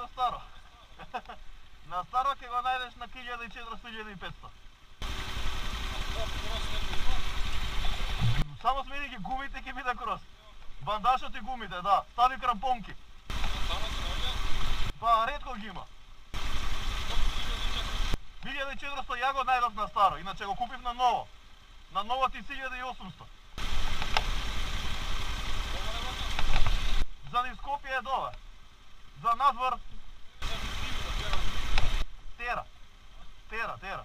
на старо. На старо ќе го најдеш на 1400-1500. Само смени ги гумите ќе биде крос. Бандажот и гумите, да. Стари крампонки. Па ретко ги има. 1400 ја го најдов на старо, иначе го купив на ново. На ново ти 1800. За низ Скопје е добар. За надвор... Тера.